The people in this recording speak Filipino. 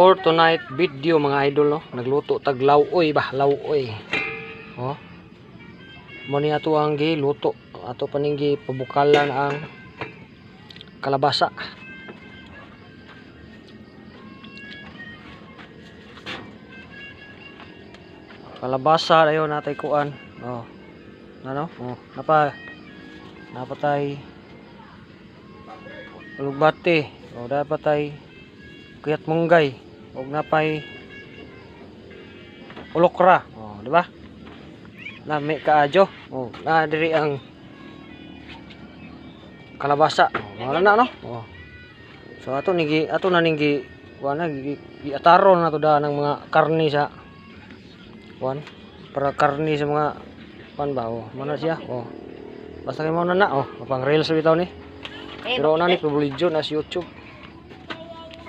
For tonight video mga idol no, nagluto tag lauoy ba, lauoy. Oh. Mo ni ato ang giluto, ato paning gipabukalan ang kalabasa. Kalabasa ayo natay kuan. Oh. Ano? Oh, napatay lugbati. Oh, dapat ay kuyat munggay. Og napay ulokra. Oh, di ba? Lami kaadyo. Oh, na diri ang kalabasa. Oh, wala na no. Oh. So ato na ning kuan giataron na to da ng mga karni sa kuan para karni sa mga kuan ba. Oh, mana siya? Oh. Basta kay mo na oh, pang reels bitaw ni. Pero na ni publidyo na sa YouTube.